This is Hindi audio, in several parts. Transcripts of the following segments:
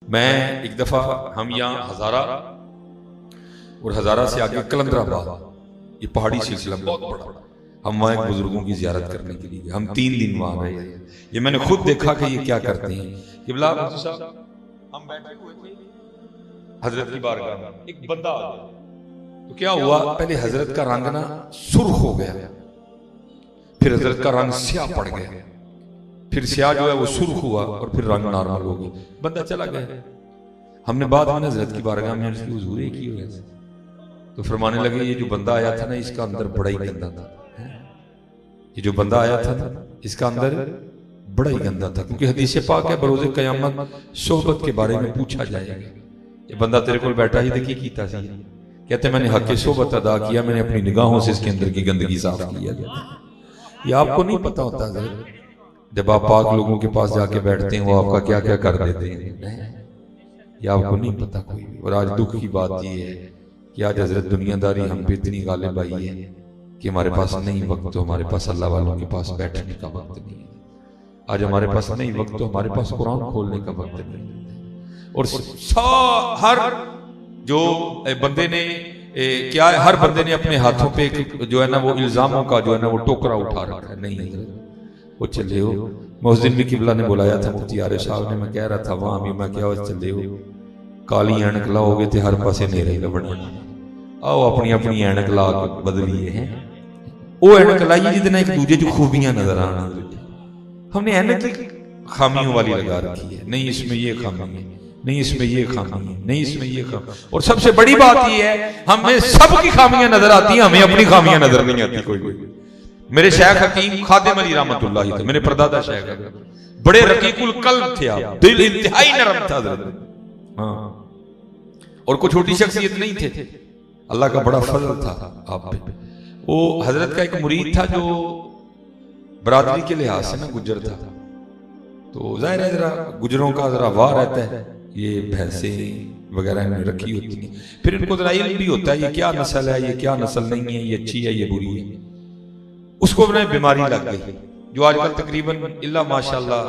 मैं एक दफ़ा हम यहाँ हज़ारा और हज़ारा से आगे कलंदराबाद, ये पहाड़ी सिलसिला बहुत बड़ा, हम वहाँ एक बुजुर्गों की ज़ियारत करने के लिए हम 3 दिन वहाँ रहे। ये मैंने खुद देखा कि ये क्या करते हैं कि बिला साहब हम बैठे हुए थे हजरत की बारगाह में, एक बंदा आ गया। तो क्या हुआ, पहले हजरत का रंग ना सुर्ख हो गया, फिर हजरत का रंग स्याह पड़ गया, फिर स्याह जो है वो सुर्ख हुआ और फिर रंग नॉर्मल हो गया, बंदा चला गया। हमने बाद में हजरत की बारगाह में उसकी हुजूर है की हुआ, तो फरमाने लगे ये जो बंदा आया था ना इसका अंदर बड़ा ही गंदा था। ये जो बंदा आया था ना इसका अंदर बड़ा ही गंदा था, क्योंकि हदीस पाक है बरोज़े क़यामत सोहबत के बारे में पूछा जाएगा। ये बंदा तेरे को बैठा ही देखी कीता सी, कहते मैंने हक़ सोहबत अदा किया, मैंने अपनी निगाहों से इसके अंदर की गंदगी साफ किया। ये आपको नहीं पता होता जब आप पाक लोगों के पास जाके बैठते हैं वो आपका क्या क्या कर देते हैं, ये आपको नहीं पता कोई भी। और आज दुख की बात ये है कि आज हजरत दुनियादारी हम पे इतनी गालिब आई है कि हमारे पास नहीं वक्त, तो हमारे पास अल्लाह वालों के पास बैठने का वक्त नहीं है। आज हमारे पास नहीं वक्त, तो हमारे पास कुरान खोलने का वक्त नहीं। और हर जो बंदे ने क्या है, हर बंदे ने अपने हाथों पे जो है ना वो इल्जामों का जो है ना वो टोकरा उठा रखा है। नहीं वो चले हो, मोहसिन भी किबला ने बुलाया था मुफ्ती आरिफ साहब ने, मैं कह रहा था वहां भी, मैं क्या चले हो काली ऐनक लाओगे तो हर पासे नेरे लबने, आओ अपनी अपनी ऐनक ला के बदलिए हैं। वो ऐनक लाइए जितने एक दूजे की खूबियां नजर आना। हमने ऐनक खामियों वाली लगा रखी है, नहीं इसमें ये खामी है, नहीं इसमें ये खामी है, नहीं इसमें ये खामी। और सबसे बड़ी बात ये है हमें सबकी खामियां नजर आती हैं, हमें अपनी खामियां नजर नहीं आती कोई। मेरे शेख हकीम खादिम अली रहमतुल्लाह थे, मेरे परदादा शेख बड़े रकीकुल कल्ब थे, आप दिल इंतहाई नरम था हजरत। हाँ, और कोई छोटी शख्सियत नहीं थे, अल्लाह का बड़ा फजल था आप पे। वो हजरत का एक मुरीद था जो बरादरी के लिहाज से ना गुजर था, तो जाहिर है जरा गुजरों का जरा वाह रहता है, ये भैंसे वगैरह में रखी होती है, फिर इनको जरा इल्म भी होता है ये क्या नस्ल है, ये क्या नस्ल नहीं है, ये अच्छी है ये बुरी है। उसको अपने बीमारी लग गई जो आजकल तकरीबन इल्ला माशाल्लाह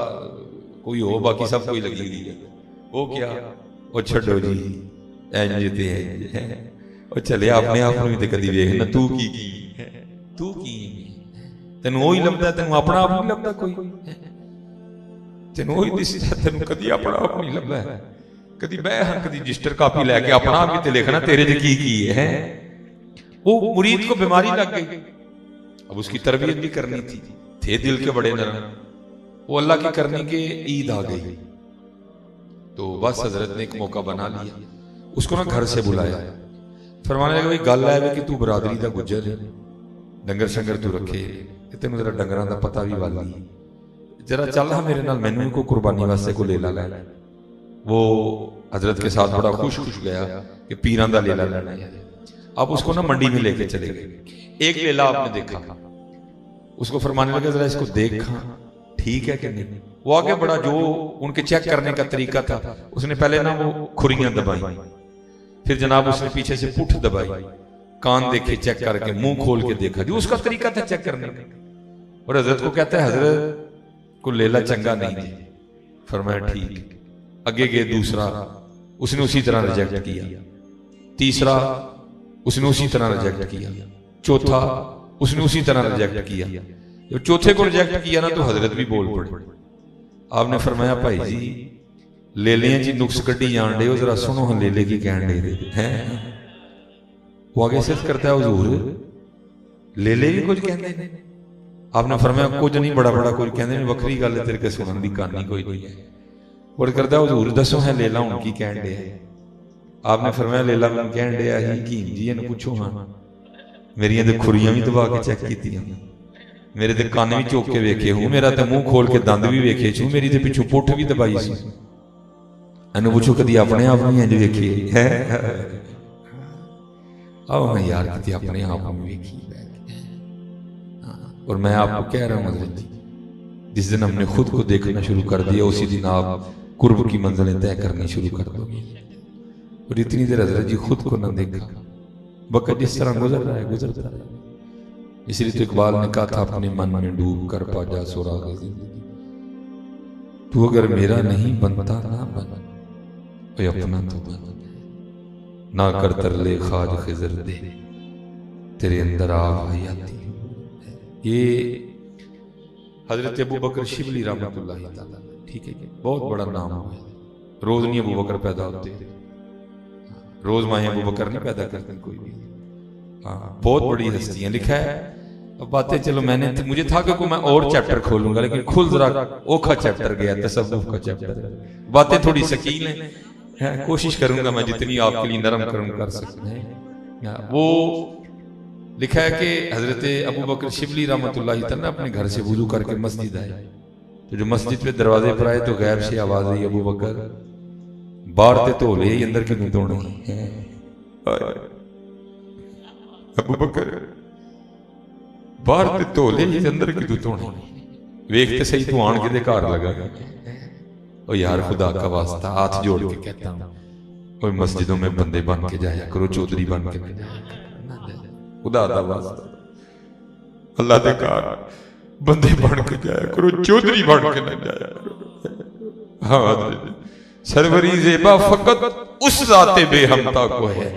कोई हो, बाकी सब कोई लगी हुई है। वो क्या, वो छड़ो जी इंज ते है, और चले अपने आप में भी कदी वेख ना तू की तू की तेन वही लगता, तेन अपना आप नहीं लगता कोई, तेन वही दिसदा, तेन कदी अपना आप नहीं लगता है। कदी बह कदी रजिस्टर कापी लेके अपना आप भी लिखना तेरे च की है। वो मुरीद को बीमारी लग गई, अब उसकी तरबियत भी करनी थी, थे दिल के बड़े नरम, वो अल्लाह की करने के ईद आ गई, तो बस हजरत ने एक मौका बना लिया, उसको ना घर से बुलाया, फरमाने लगे भाई गल है कि तू बरादरी का गुजर है, डंगर शंगर तू रखे, तेन जरा डंगर का पता भी वाली, जरा चल मेरे नाल, मैनू को कुर्बानी वास्ते को लेला लै। वो हजरत के साथ बड़ा खुश गया कि पीरां दा लेला लेना है। अब उसको ना मंडी में लेके चले गए, एक लेला आपने देखा, उसको फरमाने लगे जरा इसको देखा ठीक है कि नहीं। वो आगे बड़ा जो उनके चेक करने का तरीका था, उसने पहले ना वो खुरियां दबाई, फिर जनाब उसने पीछे से पुठ दबाई, कान देखे चेक करके, मुंह खोल के देखा, जो उसका तरीका था चेक करने का। और हजरत को कहता है हजरत को लेला चंगा नहीं थी, फरमाया ठीक। आगे गए दूसरा, उसने उसी तरह रिजेक्ट किया, तीसरा उसने उसी तरह रिजेक्ट किया, चौथा उसने उसी तरह रिजेक्ट किया। जब चौथे को रिजेक्ट किया ना तो हजरत भी बोल पड़े। आपने फरमाया भाई जी लेलियां जी नुक्स कड्डी जान दे, जरा सुनो हम लेले की कहन दे हैं। वो आगे सिर्फ करता है हुजूर लेले भी कुछ कहते हैं। आपने फरमाया कुछ नहीं, बड़ा बड़ा कुछ कहते हैं, वक्री गल तेरे के सुनने की कहानी कोई नहीं है। और करता हुजूर दसो है लेला हूं की कहन दे। आपने फरमाया लेला मैं कहन दिया ही की जी इन्हें पूछो, हाँ मेरिया तो खुरियां भी दबा के चेक की, मेरे तो कान भी चोक के वेखे हूं, मेरा तो मुंह खोल के दंद भी वेखे छू, मेरी तो पिछू पुठ भी दबाई सी। इन्हें पूछो कदी अपने आप में इंज वेखी है? आओ मैं यार कदी अपने आप में वेखी। और मैं आपको कह रहा हूं हजरत जिस दिन हमने खुद को देखना शुरू कर दिया उसी दिन आप कुर्ब की मंजिलें तय करनी शुरू कर दोगे। और इतनी देर हजरत जी खुद को न देखा, वक्त जिस तरह गुजर रहा है गुजरता रहा। इसलिए तो इकबाल ने कहा था अपने मन में डूब कर पा जा सुराग जिंदगी, तू अगर मेरा नहीं बनता ना बन, ओए अपना तो बन, ना कर तरले खाज खिजर दे, तेरे अंदर आग हयाती। ये हजरत अबू बकर शिबली रहमतुल्लाह तआला, ठीक है, बहुत बड़ा नाम है। रोज नहीं अबू बकर पैदा होते, रोज माए अबू बकर नहीं पैदा करते कोई भी। हाँ, बहुत बड़ी हस्तियां लिखा है। अब बातें चलो, मैंने मुझे था कि मैं और चैप्टर खोलूंगा, लेकिन खुल जरा ओखा चैप्टर गया, तसव्वुफ का चैप्टर। बातें थोड़ी शकील हैं, कोशिश करूंगा मैं जितनी आपके लिए नरम कर सकते हैं। वो लिखा है कि हजरत अबू बकर शिबली रहमतुल्लाह तआला अपने घर से वुजू करके मस्जिद आए, तो जो मस्जिद पे दरवाजे पर आए तो गैब से आवाज आई, अबू बकर बाहर ते धो ले, अंदर क्यों धोने? अबू बकर बाहर ते धो ले, अंदर क्यों धोने? वेख ते सही तू आन के घर लगा। ओ यार खुदा का वास्ता हाथ जोड़ के कहता हूं, कोई मस्जिदों में बंदे बन के जाया करो, चौधरी बन के न जाया करो। खुदा दा वास्ता अल्लाह दे घर बंदे बन के जाया करो, चौधरी बन के न जाया करो। हाँ, सरवरी ज़ेबा फकत उस ज़ाते बेहमता को है,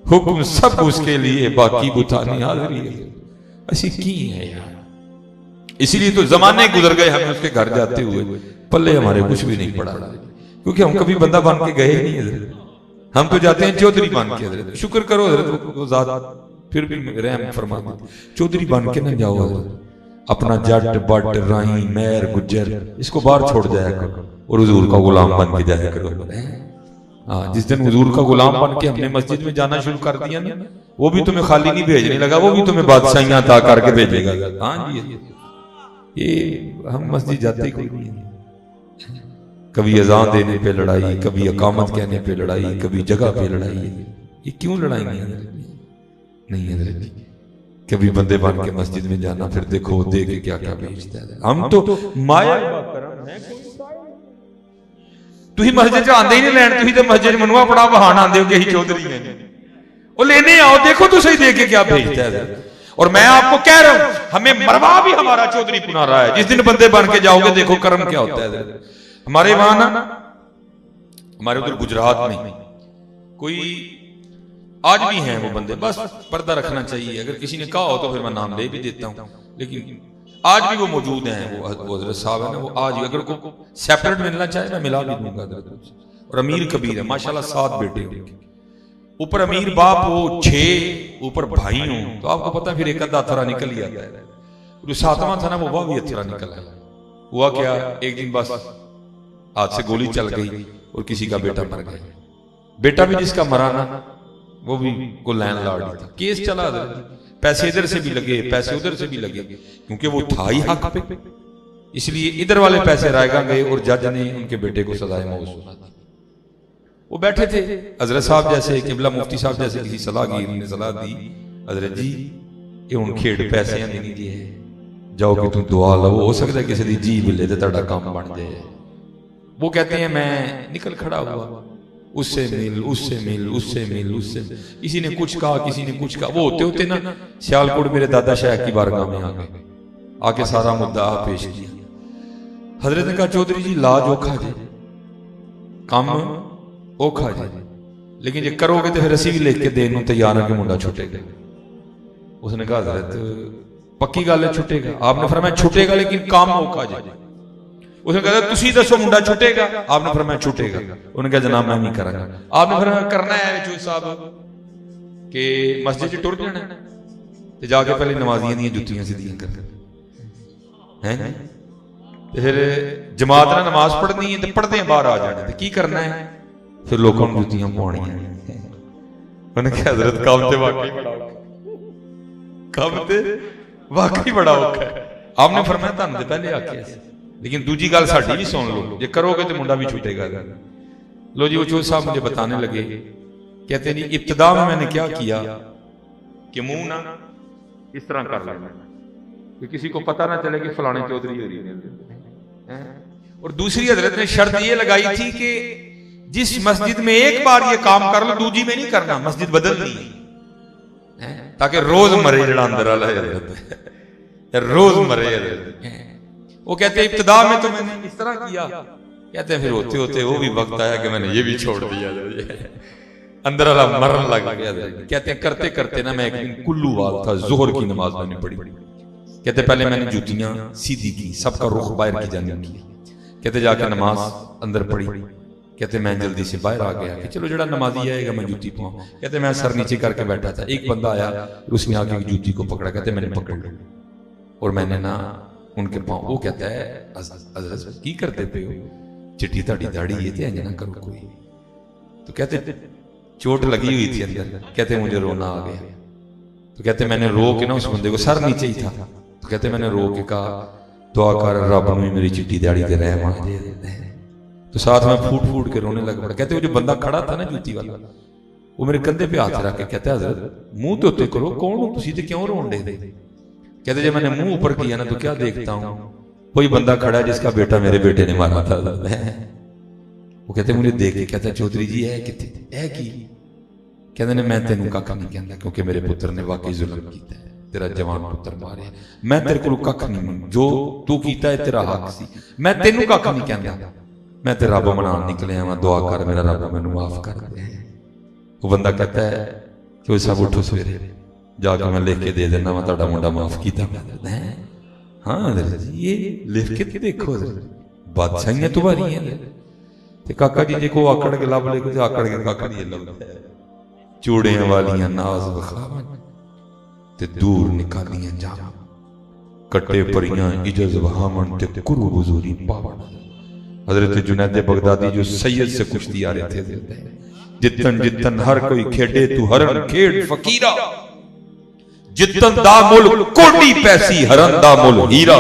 हुक्म सब उसके लिए, बाकी बुतानी हाज़री है। ऐसी की है यार, इसीलिए तो जमाने गुजर गए, हमें उसके घर जाते हुए पल्ले हमारे कुछ भी नहीं पड़ा, क्योंकि हम कभी बंदा बन के गए नहीं हजरत। हम तो जाते हैं चौधरी बन के। हजरत शुक्र करो हजरत, वो ज़ात फिर भी रहम फरमा दे, चौधरी बन के ना जाओ हजरत। अपना जट बट राई मैर गुज्जर इसको बाहर छोड़ जाया करो और हुजूर का गुलाम बन के जाया करो। हाँ, जिस दिन हुजूर का गुलाम बन के हमने मस्जिद में जाना शुरू कर दिया ना, वो भी तुम्हें खाली नहीं भेजने लगा, वो भी तुम्हें बादशाहियां अता करके भेजेगा। हाँ जी, ये हम मस्जिद जाते ही कोई नहीं। कभी अजान देने पे लड़ाई, कभी अकामत कहने पे लड़ाई, कभी जगह पे लड़ाई। ये क्यों लड़ाई नहीं हजरत? कभी बंदे बन के मस्जिद में जाना, फिर देखो दे के क्या क्या भेजता है। हम तो माया तुही मस्जिद च आंदे ही नहीं लैन, तुही तो मस्जिद मनुआ बड़ा बहाना आंदे हो कि ही चौधरी हैं, वो लेने आओ, देखो तो सही दे के क्या भेजता है। और मैं आपको कह रहा हूं, हमें मरवा भी हमारा चौधरी पुना रहा है। जिस दिन बंदे बन के जाओगे देखो कर्म क्या होता है। हमारे वहां ना, हमारे उधर गुजरात में कोई आज भी हैं वो बंदे, बस पर्दा रखना चाहिए, अगर किसी ने कहा हो तो फिर मैं नाम ले भी देता हूं, लेकिन आज भी वो मौजूद हैं। वो हजरत साहब है ना, वो आज भी अगर को सेपरेट मिलना चाहे मैं मिला भी दूंगा। और अमीर कबीर है माशाल्लाह, 7 बेटे उनके, ऊपर अमीर बाप हो, 6 ऊपर भाई हो, तो आपको पता फिर एक अद्धा अथरा निकल ही आता है। जो 7वां था ना, वो भी अथरा निकल आया। हुआ क्या, एक दिन बस हाथ से गोली चल गई और किसी का बेटा मर गया। बेटा भी जिसका मरा ना, वो भी को लैंड लॉर्ड था, केस चला, पैसे इधर से भी लगे, पैसे उधर से भी लगे, क्योंकि वो था ही हक पे, इसलिए इधर वाले पैसे रायगा गए और जज ने उनके बेटे को सजाए मौत सुना दी। वो बैठे थे, हजरत साहब जैसे, किबला मुफ्ती साहब जैसे किसी सलाहगीर ने सलाह दी, हजरत जी ये हुण खेड़ पैसे देनी दी है, जाओ कि तुम दुआ लो, हो सकता है किसी दी जी मिले तो ਤੁਹਾਡਾ काम बन जाए। वो कहते हैं मैं निकल खड़ा हुआ, उससे मिल उससे मिल उससे मिल उससे, किसी ने कुछ कहा, किसी ने कुछ कहा। वो होते होते ना सियालकोट मेरे दादा शाह की बारगाह में आ गए, आके सारा मुद्दा पेश किया। हजरत ने कहा चौधरी जी लाज औखा जी, काम औखा जी, लेकिन जे करोगे तो फिर असी भी लिख के देने तैयार है कि मुंडा छुटेगा। उसने कहा हजरत पक्की गल है छुटेगा। आपने फरमाया छुटेगा, लेकिन काम औखा जी। उसने कहा तुसी दसो मुंडा छुटेगा, आपने फरमाया छुटेगा। उन्होंने कहा जनाब मैं नहीं करांगा। आपने फरमाया करना है चौधरी साहब कि मस्जिद च टुर जाना ते जाके पहले नमाजियां दी जुत्तियां सीधियां करना है, फिर जमात नाल नमाज पढ़नी है, पढ़दे बाहर आ जाना, की करना है फिर लोगों को जुत्तियां पवानियां। उन्होंने कहा हजरत काम ते वाकई बड़ा औखा, काम ते वाकई बड़ा औखा है। आपने फरमाया तुहानू ते पहले आखिया सी, लेकिन दूजी गल साडी भी सुन लो, जे करोगे तो मुंडा भी छूटेगा। लो जी वो चौधरी साहब मुझे बताने लगे, कहते नहीं इब्तिदा में मैंने क्या किया कि मुंह ना इस तरह कर लेना कि किसी को पता ना चले कि फलाने चौधरी हो रही है। और दूसरी हजरत ने शर्त ये लगाई थी कि जिस मस्जिद में एक बार ये काम कर लो दूजी में नहीं करना, मस्जिद बदलनी है, ताकि रोज मरे जड़ा अंदर वाला रोज मरे। वो कहते इब्तिदा में तो मैंने इस तरह किया कहते हैं फिर होते होते वो भी वक्त आया कि मैंने ये भी छोड़ दिया, अंदर वाला मरन लग गया। कहते हैं करते करते ना मैं एक दिन कुल्लू वाल था, जोहर की नमाज मैंने पढ़ी। कहते पहले मैंने जूतियां सीधी की, सबका रुख बाहर की जानिब किया। कहते जाके नमाज अंदर पढ़ी। कहते मैं जल्दी से बाहर आ गया कि चलो जड़ा नमाजी आएगा मैं जूती पाऊं। कहते मैं सर नीचे करके बैठा था, एक बंदा आया, उसने आके जूती को पकड़ा। कहते मैंने पकड़ ली और मैंने ना उनके पाँव, वो कहता है हज़रत की करते पे हो, चिट्ठी ताड़ी दाढ़ी ये थे ना करो कोई। तो कहते चोट लगी हुई थी अंदर। कहते मुझे रोना आ गया। तो कहते मैंने रो के ना उस बंदे को, सर नीचे ही था, तो कहते मैंने रो के कहा दुआ कर रब में मेरी चिट्ठी दाढ़ी दे रहे हैं। तो साथ में फूट फूट के रोने लग पड़ा। कहते वो जो बंदा खड़ा था ना जूती वाला, वो मेरे कंधे पे हाथ रख के कहता है हज़रत मुंह तो उत्ते करो, कौन हो तुसी ते क्यों रोन दे? कहते जब मैंने मुंह ऊपर किया ना तो क्या देखता हूं, कोई बंदा खड़ा है जिसका बेटा मेरे बेटे ने मारा था। वो कहते मुझे देख के कहता चौधरी जी है कितने है की? कहते ने मैं तेनू कख नहीं कहता क्योंकि मेरे पुत्र ने वाकई जुल्म किया है, तेरा जवान पुत्र मारे, मैं तेरे को कख नहीं, जो तू कीता है तेरा हक सी, मैं तेनू कख नहीं कहता, मैं ते रब मनान निकलिया वा, दुआ कर मेरा रब मैनू माफ कर दे। वो बंदा कहता है कि सब उठो सवेरे जाके मैं लिख के दे देना वा तुहाडा मुंडा माफ कीता। हाँ ये लिख के देखो बादशाहियां तुम्हारी हैं। ते काका जी जे को आकड़ के लब ले को आकड़ के काका जी लब चूड़ियां वालियां नाज बखावन ते दूर निकालियां जाम, कट्टे परियां इजज वहामन ते कुरु हुजूरी पावन। हजरत जुनैद बगदादी जो सैयद से कुश्ती आ रहे थे, जितन जितन हर कोई खेडे तू हरन खेड फकीरा, जितन दा मुल कोडी पैसी हरन दा मुल हीरा।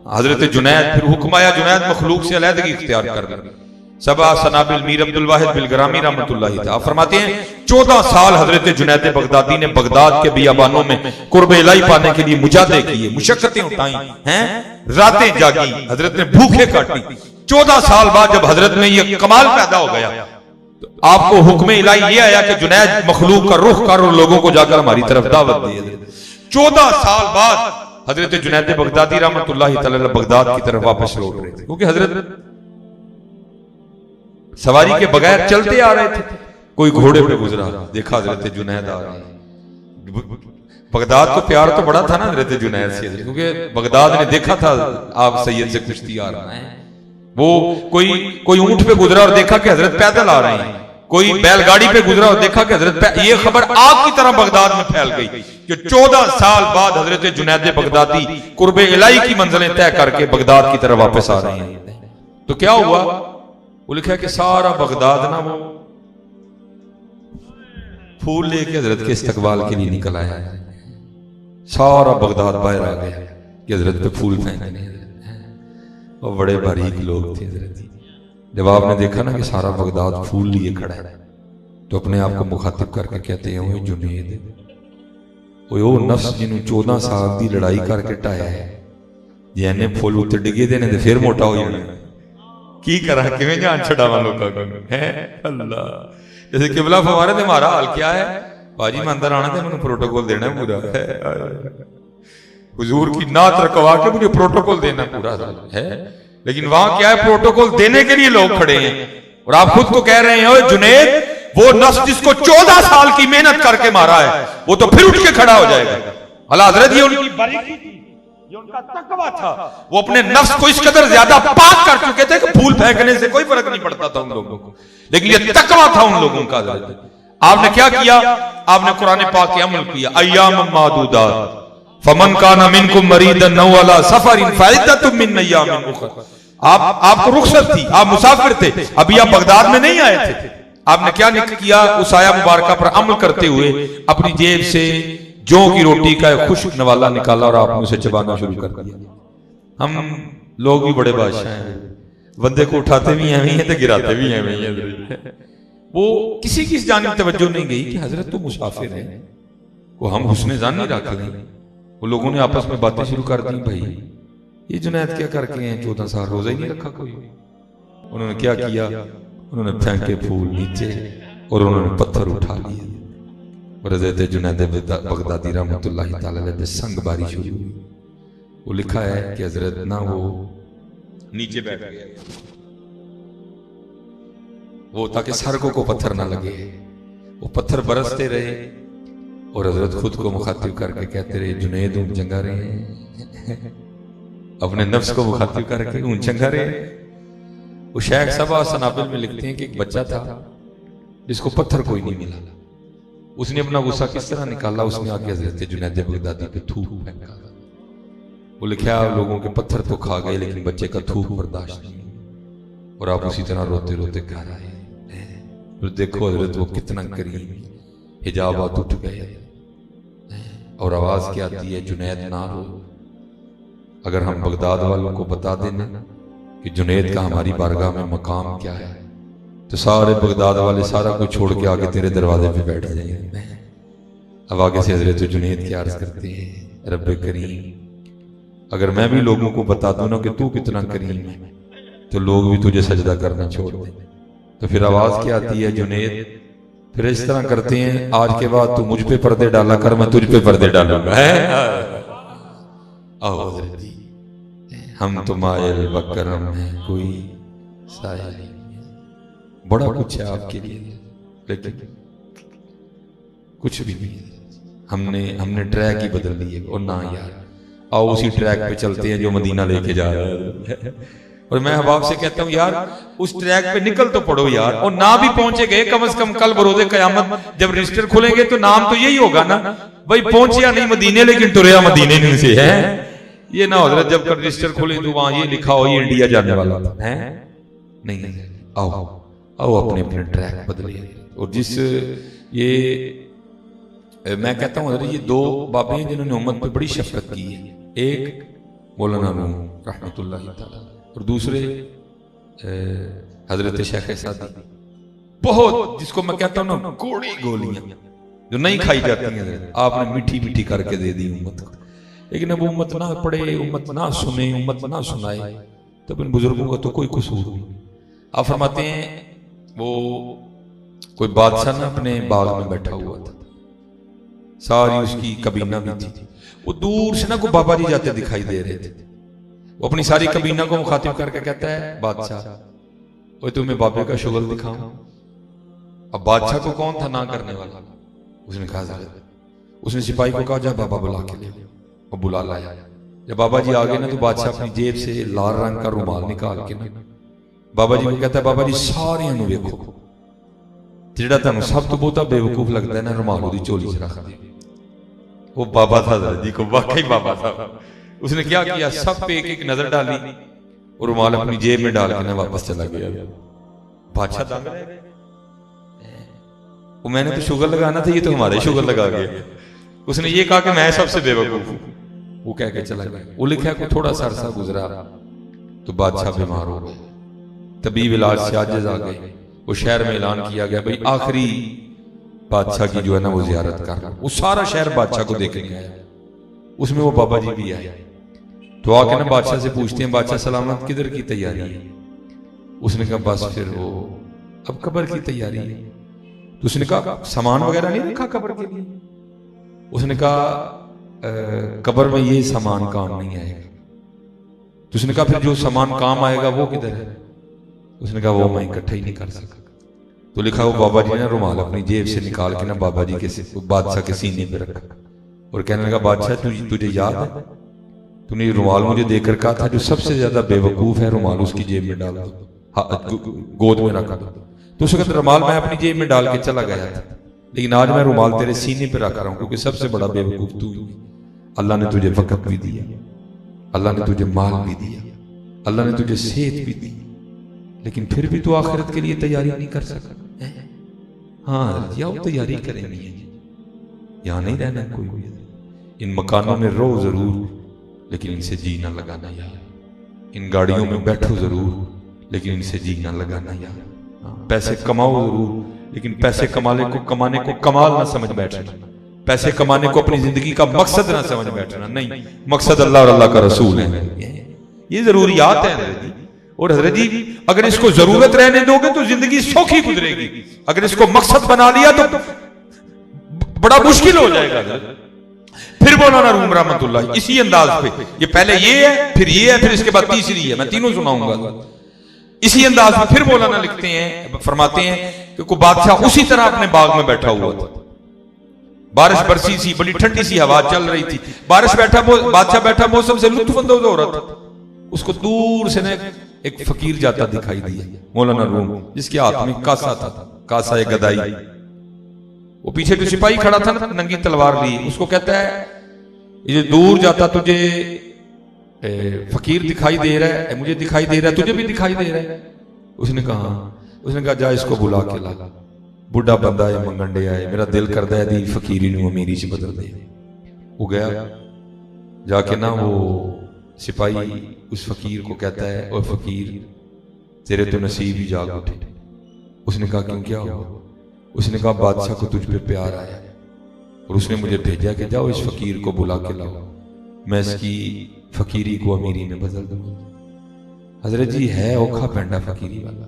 हजरत जुनैद फिर हुक्म आया जुनैद मखलूक से अलहदगी इख्तियार कर ले। सबा सनाबिल मीर अब्दुल वाहिद बिलगरामी रहमतुल्लाहि तआला फरमाते हैं 14 साल हजरत जुनैद बगदादी ने बगदाद के बियाबानों में कुर्ब इलाही पाने के लिए मुजाहदे किए, मुशक्कतें उठाई हैं, रातें जागी, हजरत ने भूखे काटी। 14 साल बाद जब हजरत में ये कमाल पैदा हो गया तो आपको हुक्म इलाही ये आया कि जुनैद मखलूक का रुख कर और लोगों को जाकर हमारी तरफ दावत दी। 14 साल बाद हजरत जुनैद बगदादी रहमतुल्लाहि तआला बगदाद की तरफ वापस लौट रहे थे, क्योंकि हजरत सवारी के बगैर चलते आ रहे थे। कोई घोड़े पे गुजरा, देखा हजरत जुनैद आ रहे हैं। बगदाद को प्यार तो बड़ा था ना हजरत जुनैद से, क्योंकि बगदाद ने देखा था आप सैयद से कुश्ती आ रहा है। वो कोई ऊंट पे गुजरा और देखा कि हजरत पैदल आ रहे हैं, कोई बैलगाड़ी पे गुजरा और देखा कि हजरत, ये खबर आग की तरह बगदाद में फैल गई कि 14 साल बाद हजरत जुनैद बगदादी कुर्बे इलाही की मंजिलें तय करके बगदाद की तरफ वापस आ रहे हैं। तो क्या हुआ, वो लिखा कि सारा बगदाद ना वो फूल लेके हजरत के इस्तकबाल के लिए निकल आया। सारा बगदाद बाहर आ गया कि हजरत पे फूल फेंकने। और बड़े बारीक लोग थे हजरत। जब आपने देखा ना कि सारा बगदाद फूल लिए खड़ा है तो अपने आप को मुखातिब करके कहते हैं ओए जुनैद, ओए नफ्स जिन्हों 14 साल की लड़ाई करके ढाया है, जे इन्ने फुल उत्ते डिगे देने ते फिर मोटा हो जाना, की करा किवें जान छड़ावा लोकां को है। अल्लाह जैसे किबला फरमारे थे हमारा हाल क्या है, बाजी मैं अंदर आना थे मैंने प्रोटोकॉल देना पूरा है, हुजूर की नात रखवा के मुझे प्रोटोकॉल देना पूरा है। लेकिन वहां क्या है, प्रोटोकॉल देने के लिए लोग खड़े हैं और आप खुद को कह रहे हैं ओए जुनैद, वो नफ्स जिसको 14 साल की मेहनत करके मारा है वो तो फिर उठ के खड़ा हो जाएगा। अल्लाह हजरत ये उनकी बारीकी थी, ये उनका तकवा था, वो अपने नफ्स को इस कदर ज्यादा पाक कर चुके थे कि फूल फेंकने से कोई फर्क नहीं पड़ता था उन लोगों को, लेकिन ये तकवा था उन लोगों का। आपने क्या किया, आपने कुरान पाक के अमल किया। अय्याम मादूदात फमन काना मिनकुम मरीदन औ अला सफरिन फइद्दतुम मिन अय्यामिन उखर। आपको रुखसत थी, आप मुसाफिर थे, अभी आप बगदाद में नहीं आए थे। आपने क्या किया, उस आया मुबारका पर अमल करते हुए अपनी जेब से जौ की रोटी का खुश्क नवाला निकाला और आपने उसे चबाना शुरू कर दिया। हम लोग भी बड़े बादशाह हैं, बंदे को उठाते भी एवं ही है तो गिराते भी एवं ही है। वो किसी की जानिब तवज्जो नहीं गई कि हजरत तो मुसाफिर है, वो हम हुस्ने जान नहीं रख लें। वो लोगों ने आपस में बातें शुरू कर दी, भाई ये जुनैद क्या करके हैं, 14 साल रोजा ही नहीं रखा कोई। उन्होंने क्या किया, उन्होंने फेंके फूल नीचे और उन्होंने पत्थर उठा लिए और हज़रत जुनैद बगदादी रहमतुल्लाहि तआला अलैह पे संग बारी शुरू हुई। वो लिखा है कि हजरत ना वो नीचे बैठ गया वो ताकि सड़कों को पत्थर ना लगे, वो पत्थर बरसते रहे और हजरत खुद को मुखातिब करके कहते रहे जुनैद ऊंच चंगा रहे अपने नफ्स को मुखातिब करके ऊंच चंगा रहे। वो शेख सबा सनाबिल में लिखते हैं कि एक बच्चा था जिसको पत्थर कोई नहीं मिला, उसने अपना गुस्सा किस तरह निकाला, उसने आके हजरत जुनैद बगदादी पे थूक फेंका। वो लिखा लोगों के पत्थर तो खा गए लेकिन बच्चे का थूक बर्दाश्त नहीं, और आप उसी तरह रोते रोते घर आए। फिर देखो हजरत वो कितना करीम, हिजाबात उठ गए और आवाज क्या आती है, जुनैद ना रो। अगर हम बगदाद वालों को बता देना कि जुनैद का हमारी बारगाह में मकाम क्या है, तो सारे बगदाद वाले सारा कुछ छोड़ के आगे तेरे दरवाजे पे बैठ जाएंगे। अब आगे से हजरत जुनैद क्या अर्ज करते हैं, रब्बे करीम अगर मैं भी लोगों को बता दूं ना कि तू कितना करीम है, तो लोग भी तुझे सजदा करना छोड़ दें। तो फिर आवाज क्या आती है, जुनैद फिर इस तरह करते हैं, आज के बाद तू मुझ पे पर्दे डाला कर, मैं तुझ पे पर्दे डालूंगा। आओ हजरत जी, हम तो मायल बकरम हैं, कोई साया नहीं, बड़ा कुछ है आपके लिए लेकिन कुछ भी नहीं। हमने ट्रैक ही बदल दिए। और ना यार, आओ उसी ट्रैक पे चलते हैं जो मदीना लेके जा रहा है। और मैं अहबाब से कहता हूं यार उस ट्रैक पे निकल तो पड़ो यार, और ना भी पहुंचे गए कम से कम कल बरोज़े क़यामत जब रजिस्टर खुलेंगे तो नाम तो यही होगा ना, भाई पहुंचिया नहीं मदीने लेकिन टुरया मदीने नहीं से है। ये ना हजरत जब कर रजिस्टर खुले तो वहां ये लिखा हो ये इंडिया जाने वाला है। नहीं, आओ आओ अपने अपने ट्रैक बदले। और जिस ये मैं कहता हूं हजरत ये दो बाबे हैं जिन्होंने उम्मत पे बड़ी शफकत की है, एक मौलाना रूम रहमतुल्लाह तआला और दूसरे हजरत शेख सादी। बहुत जिसको मैं कहता हूं ना कोड़ी गोलियां जो नहीं खाई जाती हैं आपने मीठी मीठी करके दे दी उम्मत को। लेकिन अब उम्मत ना पढ़े, उम्मत ना सुने, उम्मत ना सुनाए, तब इन बुजुर्गों का तो कोई कसूर नहीं। आप फरमाते हैं वो कोई बादशाह ना अपने बाग में बैठा हुआ था, सारी उसकी कबीना भी थी, वो दूर से ना कोई बाबा जी जाते दिखाई दे रहे थे। वो अपनी सारी कबीना को मुखातिब करके कहता है बादशाह वो तुम्हें बाबे का शुगल दिखाऊं। अब बादशाह को कौन था ना करने वाला, उसने कहा उसने सिपाही को कहा जा बाबा बुला के ले, और बुला लाया। जब बाबा जी आ गए ना तो बादशाह अपनी जेब से लाल रंग का रुमाल निकाल के ना बाबा जी को कहता है बाबा जी सारियां नूं वेखो, जेड़ा तुहानूं सब तो बहुता बेवकूफ लगता है ना रुमाल ओदी झोली च रख दे। वो बाबा था जी को वाकई बाबा था। उसने क्या किया, सब पे एक एक नजर डाली और रुमाल अपनी जेब में डाल के ना वापस चला गया। बादशाह दंग रह गए, वो मैंने तो शुगर लगाना था, ये तो हमारे शुगर लगा गया। उसने ये कहा कि मैं सबसे बेवकूफ हूं, वो कह के चला गया। वो लिखा को थोड़ा सा अरसा गुजरा तो बादशाह बीमार हो गए, तबीब इलाज से आजिज आ गए। वो शहर में ऐलान किया गया भाई आखिरी बादशाह की जो है ना वो जियारत कर। वो सारा शहर बादशाह को देखने आया, उसमें वो बाबा जी भी आए। तो आके ना बादशाह से पूछते हैं बादशाह सलामत किधर की तैयारी है। उसने कहा बस फिर वो अब कब्र की तैयारी है। तो उसने कहा सामान वगैरह नहीं रखा कब्र के लिए। उसने कहा कब्र में ये सामान काम नहीं आएगा। तो उसने कहा फिर जो सामान काम आएगा वो किधर है। उसने कहा वो मैं इकट्ठा ही नहीं कर सका। तो लिखा वो बाबा जी ने रुमाल अपनी जेब से निकाल के ना बाबा जी के बादशाह के सीने पे रखा और कहने लगा बादशाह तुझे याद है तूने रुमाल मुझे देकर कहा था जो सबसे ज्यादा बेवकूफ है रुमाल उसकी जेब में डाल दो, गोद में रखा दो। तो उसके कहते रुमाल मैं अपनी जेब में डाल के चला गया था, लेकिन आज मैं रुमाल तेरे सीने पे रख रहा हूं क्योंकि सबसे बड़ा बेवकूफ तू ही। अल्लाह ने तुझे वक़्त भी दिया, अल्लाह ने तुझे माल भी दिया, अल्लाह ने तुझे सेहत भी दी, लेकिन फिर भी तू आखिरत के लिए तैयारी नहीं कर सका। हाँ या वो तैयारी करेंगे, यहाँ नहीं रहना कोई भी। इन मकानों में रहो जरूर लेकिन इनसे जी ना लगाना यार। इन गाड़ियों में बैठो जरूर लेकिन इनसे जी ना लगाना यार। पैसे कमाओ जरूर लेकिन पैसे कमाने को कमाल ना समझ बैठना। पैसे कमाने को अपनी जिंदगी का मकसद ना समझ बैठना। नहीं, मकसद अल्लाह और अल्लाह का रसूल है। ये जरूरियात है। और हजरत जी अगर इसको जरूरत रहने दोगे तो जिंदगी सौखी गुजरेगी, अगर इसको मकसद बना लिया तो बड़ा मुश्किल हो जाएगा। फिर मौलाना रूम रहमतुल्लाह इसी अंदाज पे, ये पहले ये है फिर ये है फिर इसके बाद तीसरी है, मैं तीनों सुनाऊंगा। इसी अंदाज में फिर मौलाना लिखते हैं, फरमाते हैं कि कोई बादशाह उसी तरह अपने बाग में बैठा हुआ था, बारिश बरसी सी, बड़ी ठंडी सी हवा चल रही थी, बादशाह बैठा मौसम से लुत्फअंदोज हो रहा था। उसको दूर से ना एक फकीर जाता दिखाई दिया, मौलाना रूम, जिसके हाथ में कासा था, कासा एक गदाई। वो पीछे जो सिपाही खड़ा था ना, नंगी तलवार ली, उसको कहता है ये दूर जाता तुझे फकीर दिखाई दे रहा है, मुझे दिखाई दे रहा है, तुझे भी दिखाई दे रहा है? उसने कहा जा इसको बुला के ला, बुढ़ा बंदा है, मंगंडे आए, मेरा दिल करता है दी फकीरी नूं अमीरी च बदल दे। वो गया, जाके ना वो सिपाही उस फकीर को कहता है, और फकीर तेरे तो नसीब ही जाग उठे। उसने कहा क्यों, क्या हुआ? उसने कहा बादशाह को तुझ पे प्यार आया और उसने मुझे भेजा कि जाओ इस फकीर को बुला के लाओ, मैं इसकी फकीरी को अमीरी में बदल दूंगा। हजरत जी है औखा पैंडा फकीरी वाला,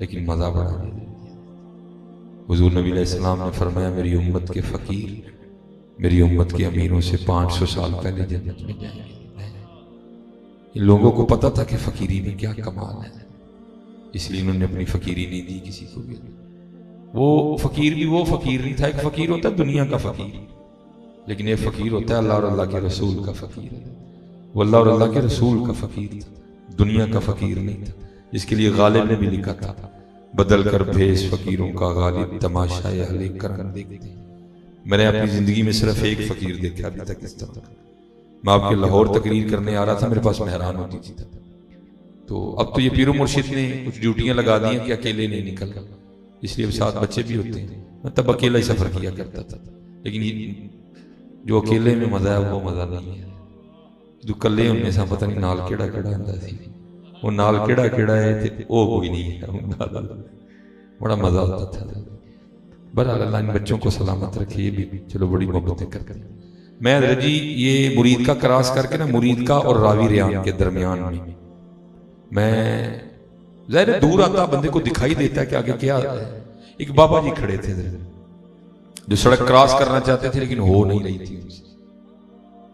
लेकिन मजा बड़ा दे दिया। हुजूर नबी अलैहिस्सलाम ने फरमाया मेरी उम्मत के फकीर मेरी उम्मत के अमीरों से 500 साल पहले जन्नत में जाएंगे। इन लोगों को पता था कि फकीरी में क्या कमाल है, इसलिए उन्होंने अपनी फकीरी नहीं दी किसी को भी। वो फकीर भी वो फकीर नहीं था, एक फकीर होता है दुनिया का फकीर, लेकिन एक फकीर होता है अल्लाह और अल्लाह के रसूल का फकीर। वो अल्लाह और अल्लाह के रसूल का फकीर था, दुनिया का फकीर नहीं था, जिसके लिए गालिब ने भी लिखा था बदल कर भेष फकीरों का गालिब तमाशा अहले करम देखते। मैंने अपनी जिंदगी में सिर्फ एक फकीर देखा अभी तक इस तरह। मैं आपके लाहौर तकरीर करने आ रहा था, मेरे पास मेहरान होती थी, तो अब तो ये पीरो मुर्शिद ने कुछ ड्यूटियां लगा दी हैं कि अकेले नहीं निकल, इसलिए साथ बच्चे भी होते हैं। मैं तब अकेला ही सफर किया करता था, लेकिन जो अकेले में मजा है वो मजा नहीं है जो कल्ले उनमें से पता नहीं नाल केड़ा केड़ा होंदा सी, वो नाल केड़ा केड़ा है ते वो कोई नहीं है, बड़ा मजा आता था। बहरहाल अल्लाह इन बच्चों को सलामत रखे, ये भी चलो बड़ी मोहब्बतें करते हैं। मैं हज़रत जी ये मुरीद का क्रॉस करके ना, मुरीद का और रावी रियान के दरमियान में मैं ज़ाहिर दूर आता बंदे को दिखाई देता है कि आगे क्या आता है। एक बाबा जी खड़े थे जो सड़क क्रॉस करना चाहते थे लेकिन हो नहीं रही थी,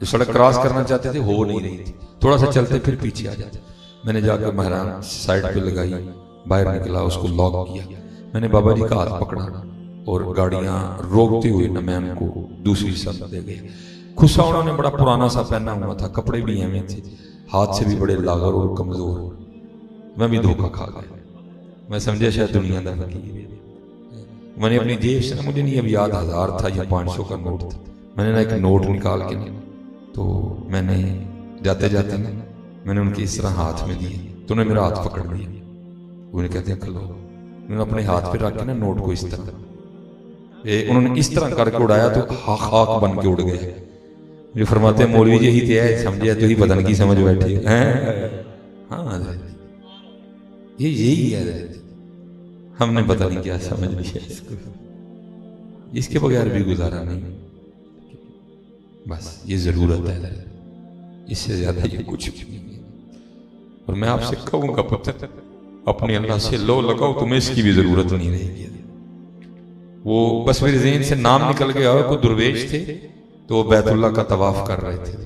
जो सड़क क्रॉस करना चाहते थे हो नहीं रही थी, थोड़ा सा चलते फिर पीछे आ जाते। मैंने जाकर महरान साइड पे लगाई, बाहर निकला, उसको लॉक किया, मैंने बाबा जी का हाथ पकड़ा और गाड़ियां रोकते हुए न मैं उनको दूसरी सड़क दे गए। खुशा उन्होंने बड़ा पुराना सा पहना हुआ था, कपड़े भी एवं थे, हाथ से भी बड़े लागर और कमजोर। मैं भी धोखा खा गया, मैं समझा शायद दुनिया का फकीर। मैंने अपनी जेब से ना, मुझे नहीं अब याद 1000 था या 500 का नोट था, मैंने ना एक नोट निकाल के तो मैंने जाते जाते ना मैंने उनके इस तरह हाथ में दिए, तो उन्होंने मेरा हाथ पकड़ लिया। उन्हें कहते हैं खलो, उन्होंने अपने हाथ पे रख के ना नोट को इस तरह उन्होंने इस तरह करके उड़ाया तो खाक बन के उड़ गया। जो फरमाते हैं मौलवी जी यही थे, समझे तो ही बदन की समझ बैठी है। हाँ ये यही है, हमने पता नहीं क्या समझ लिया इसको, इसके बगैर भी गुजारा नहीं, बस ये जरूरत है, इससे ज्यादा ये कुछ भी नहीं। और मैं आपसे कहूंगा पुत्र अपने अल्लाह से लो लगाओ, तुम्हें इसकी भी जरूरत नहीं रहेगी। वो बस मेरे ज़हन से नाम निकल गया, कोई दुर्वेश थे तो वो बैतुल्लाह का तवाफ कर रहे थे।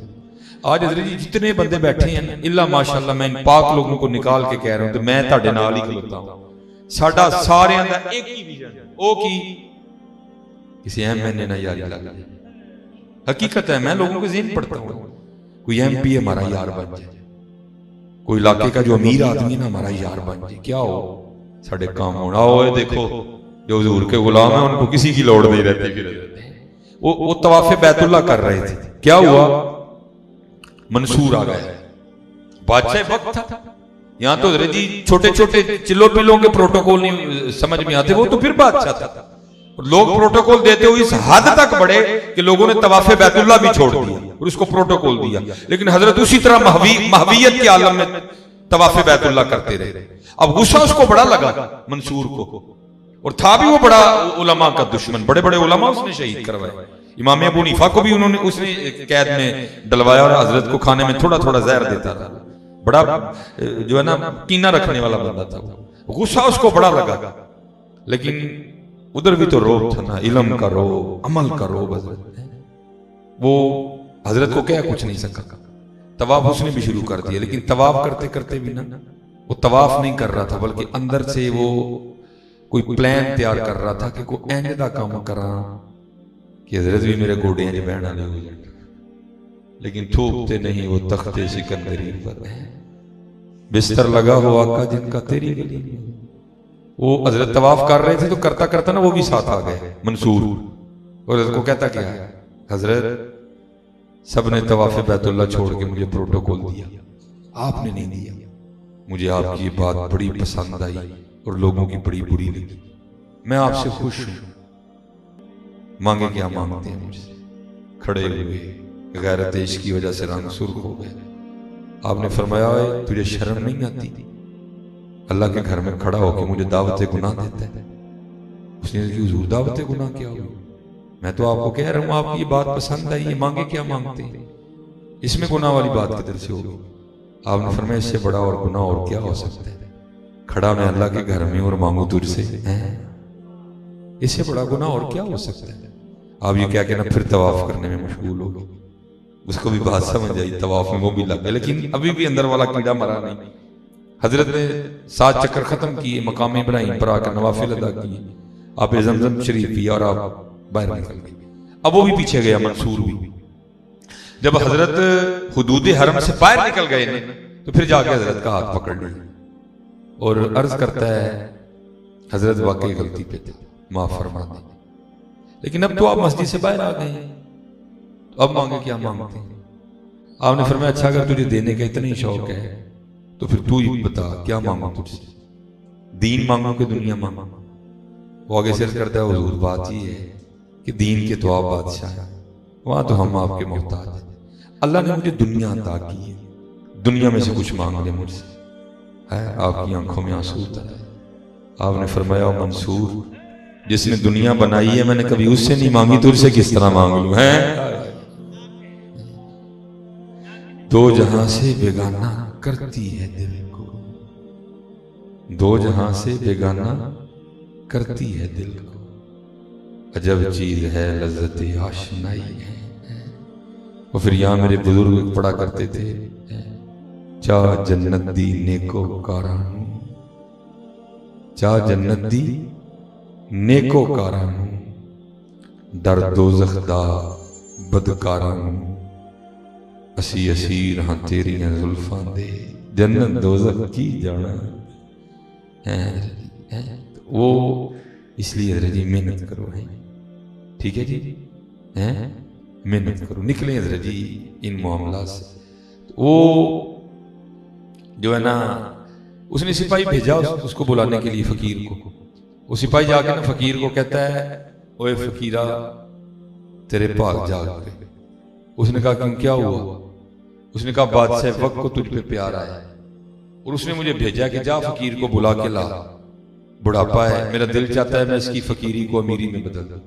आज हज़रत जी जितने बंदे बैठे हैं इल्ला माशाअल्लाह, मैं इन पाक लोगों को निकाल के कह रहा हूं, तो मैं ਤੁਹਾਡੇ ਨਾਲ ही खलोता हूं। साडा सारियां दा एक ही विजन, ओ की किसी एमएनए ना यारी लग जाए। हकीकत है, मैं लोगों के ज़हन पढ़ता हूं, कोई एमपी हमारा यार बन जाए, कोई इलाके का जो अमीर आदमी है ना हमारा यार बन जाए, क्या हो साडे काम होना। ओए देखो जो हुजूर के गुलाम है उनको किसी की लोड़ नहीं रहती। फिर वो तवाफ़े बैतुल्लाह कर रहे थे, क्या हुआ, मंसूर आ गया, बादशाह वक्त था। यहाँ तो जी छोटे छोटे चिल्लो पिल्लों के प्रोटोकॉल नहीं समझ में आते, वो तो फिर बादशाह था। लोग प्रोटोकॉल देते हुए इस हद तक बढ़े कि लोगों ने तवाफ़े बैतुल्लाह भी छोड़ दिया और उसको प्रोटोकॉल दिया। लेकिन हजरत उसी तरह महवियत के आलम में तवाफ़े बैतुल्लाह करते रहे। अब गुस्सा उसको बड़ा लगा मंसूर को, और था भी वो बड़ा उलमा का दुश्मन, बड़े बड़े उलमा उसने शहीद करवाए। इमाम अबू हनीफा को भी उसने कैद में डलवाया और हजरत को खाने में थोड़ा थोड़ा जहर देता था। बड़ा जो है ना कीना रखने वाला बंदा था। गुस्सा उसको बड़ा लगा, लेकिन उधर भी तो रोब था ना, इल्म का रोब, अमल का रोब। वो हजरत को क्या कुछ नहीं सका, तवाफ उसने भी शुरू कर दिया। लेकिन तवाफ करते करते भी ना वो तवाफ नहीं कर रहा था, बल्कि अंदर से वो कोई प्लान तैयार कर रहा था कि कोई इंज दा काम करा कि हजरत भी मेरे गोडे च बहन वाले हो जाए, लेकिन थूकते नहीं वो तख्ते सिकंदरी पर बिस्तर लगा हो आका जिनका तेरी गली में। वो हजरत तवाफ कर रहे थे तो करता करता ना वो भी साथ आ गए मंसूर, और हजरत को कहता क्या है, हजरत सबने तवाफ बैतुल्ला छोड़ के मुझे प्रोटोकॉल दिया, आपने नहीं दिया। मुझे आपकी ये बात बड़ी पसंद आई और लोगों की बड़ी बुरी लगी। मैं आपसे खुश हूं, मांगे क्या मांगते हैं मुझसे। खड़े हुए, गैरत देश की वजह से रंग सुर्ख हो गए। आपने फरमाया तुझे शर्म नहीं आती, अल्लाह के घर में खड़ा होकर मुझे दावत गुनाह देता है। उसने हुजूर दावत गुनाह क्या हुई? मैं तो आपको कह रहा हूं आपकी ये बात पसंद आई है, मांगे क्या मांगते हैं, इसमें गुनाह वाली बात किधर से होगी? आपने फरमाया इससे बड़ा और गुनाह और क्या हो सकता है? खड़ा मैं अल्लाह के घर में और मांगू तुझसे, इससे बड़ा गुनाह और क्या हो सकता है? आप ये क्या कहना फिर तवाफ करने में मशगूल हो गए। उसको भी बात समझ आई, तवाफ में वो भी लग गए, लेकिन अभी भी अंदर वाला कीड़ा मरा नहीं। हजरत ने 7 चक्कर खत्म किए, मकाम इब्राहिम पर आकर नवाफिल अदा किए, आप जमजम शरीफ पिया और आप बाहर निकल गए। अब वो भी पीछे गया, मंसूर भी। जब हजरत हुदूद हरम से बाहर निकल गए तो फिर जाके हजरत का हाथ पकड़ लिया और अर्ज करता है हजरत वाकई गलती पे थे, माफ फरमा दें, लेकिन अब तो आप मस्जिद से बाहर आ गए हैं, तो अब मांगे क्या मांगते हैं? आपने फरमाया अच्छा अगर तुझे देने का इतना ही शौक है तो फिर तू ही बता क्या मांगू तुझसे, दीन मांगू कि दुनिया मांगू? वो आगे से करता है हुजूर बात ही है कि दीन के तो आप बादशाह हैं, वहां तो हम आपके मोहताज हैं। अल्लाह ने मुझे दुनिया अता की है, दुनिया में से कुछ मांग ले मुझसे। है आपकी आंखों में आंसू उतर है। आपने फरमाया मंसूर जिसने दुनिया बनाई है मैंने कभी उससे नहीं मांगी तो उससे किस तरह मांग लूं? है दो जहां से बेगाना करती है दिल को, दो जहां से बेगाना करती है दिल को, अजब चीज है लज्जत आशनाई है। और फिर यहां मेरे बुजुर्ग पढ़ा करते थे चा जन्नत दी नेको कारानू, चा जन्नत दी नेको कारानू, दर दोज़ख दा बदकारानू, असी असीर हाँ तेरियां जुल्फां दे, जन्नत दोज़ख की जाना है। वो इसलिए हज़रत जी मेहनत करो, है ठीक है जी, हैं मेहनत करो, निकले हज़रत जी इन मामला से। तो वो जो है ना उसने सिपाही भेजा उसको बुलाने के लिए फकीर को। वो सिपाही जाके ना फकीर को कहता है ओए फकीरा तेरे भाग जाग गए। उसने कहा क्यों क्या हुआ? उसने कहा बादशाह वक्त को तुझ पे प्यार आया है और उसने मुझे भेजा कि जा फकीर को बुला के ला, बुढ़ापा है, मेरा दिल चाहता है मैं इसकी फकीरी को अमीरी में बदल दूं।